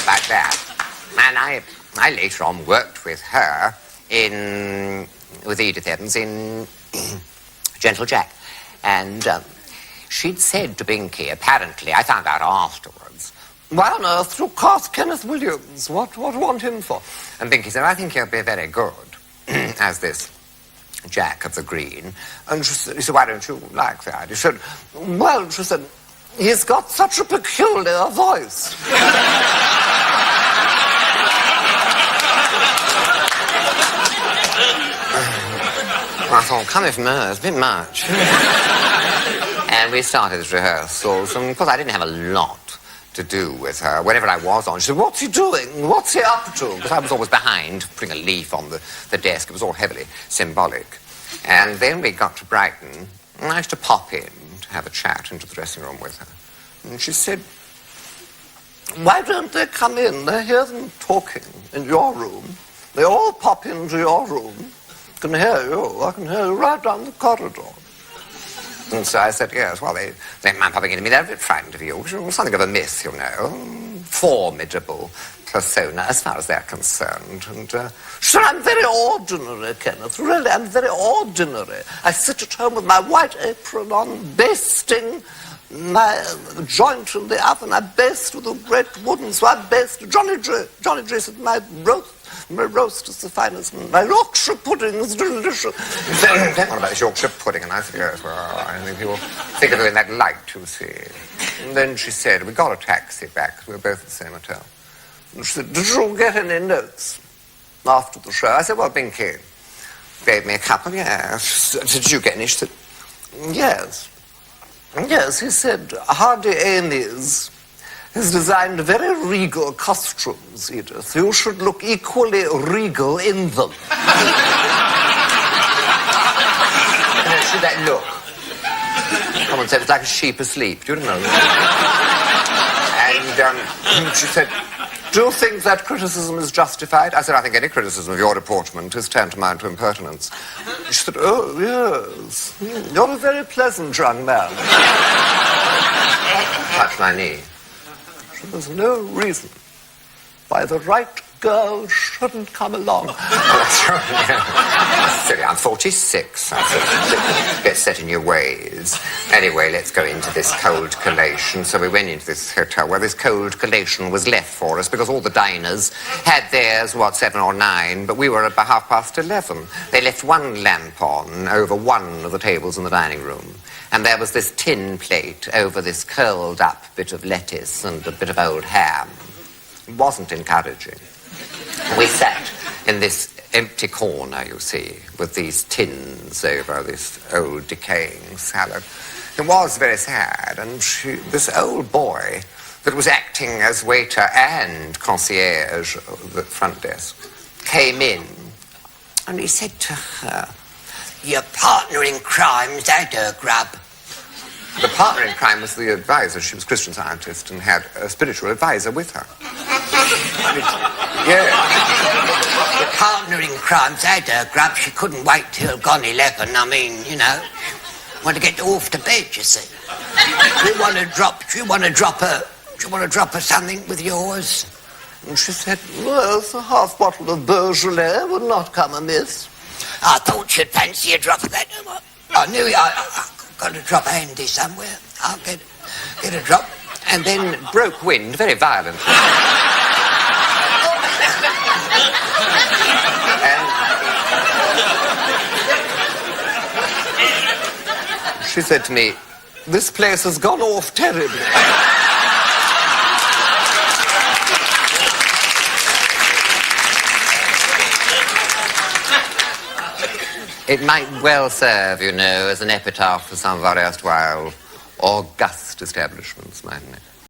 about that. And I later on worked with her with Edith Evans in Gentle Jack. And she'd said to Binky, apparently, I found out afterwards, why on earth do you cast Kenneth Williams? What do you want him for? And Binky said, I think he'll be very good as this Jack of the Green. And he said, why don't you like that? He said, well, she said, he's got such a peculiar voice. I thought, coming from her, it's a bit much. And we started the rehearsals, and of course I didn't have a lot to do with her. Whenever I was on, she said, what's he doing? What's he up to? Because I was always behind, putting a leaf on the desk. It was all heavily symbolic. And then we got to Brighton, and I used to pop in to have a chat into the dressing room with her. And she said, why don't they come in? They hear them talking in your room. They all pop into your room. I can hear you. I can hear you right down the corridor. And so I said, yes, well, they mind popping into me. They're a bit frightened of you. Something of a myth, you know. Formidable persona, as far as they're concerned. And she said, I'm very ordinary, Kenneth. Really, I'm very ordinary. I sit at home with my white apron on, basting my joint in the oven. I baste with a great wooden, so I baste. Johnny J said, my roast is the finest, and my Yorkshire pudding is delicious. What about this Yorkshire pudding? And I said, yes, well, I think people think of it in that light, you see. And then she said, we got a taxi back, because we were both at the same hotel. And she said, did you get any notes after the show? I said, well, Binky gave me a couple, yes. Did you get any? She said, yes. Yes, he said, Hardy Amy's has designed very regal costumes, Edith. You should look equally regal in them. Should that look? Someone said it's like a sheep asleep. Do you know? And she said, do you think that criticism is justified? I said, I think any criticism of your deportment is tantamount to impertinence. She said, oh, yes. You're a very pleasant young man. Touch my knee. There's no reason why the right girl shouldn't come along. Silly, I'm 46. Get set in your ways. Anyway, let's go into this cold collation. So we went into this hotel where this cold collation was left for us because all the diners had theirs, 7 or 9, but we were at 11:30. They left one lamp on over one of the tables in the dining room. And there was this tin plate over this curled-up bit of lettuce and a bit of old ham. It wasn't encouraging. We sat in this empty corner, you see, with these tins over this old decaying salad. It was very sad, and this old boy that was acting as waiter and concierge of the front desk came in, and he said to her, your partner in crime's had her grub. The partner in crime was the advisor. She was a Christian Scientist and had a spiritual advisor with her. Yeah. The partner in crime's had her grub. She couldn't wait till gone 11. I mean, you know, want to get off to bed, you see. Do you want to drop her something with yours? And she said, well, a half bottle of Beaujolais would not come amiss. I thought you'd fancy a drop of that. I knew I've got a drop handy somewhere. I'll get a drop. And then broke wind very violently. And she said to me, this place has gone off terribly. It might well serve, you know, as an epitaph for some of our erstwhile august establishments, mightn't it?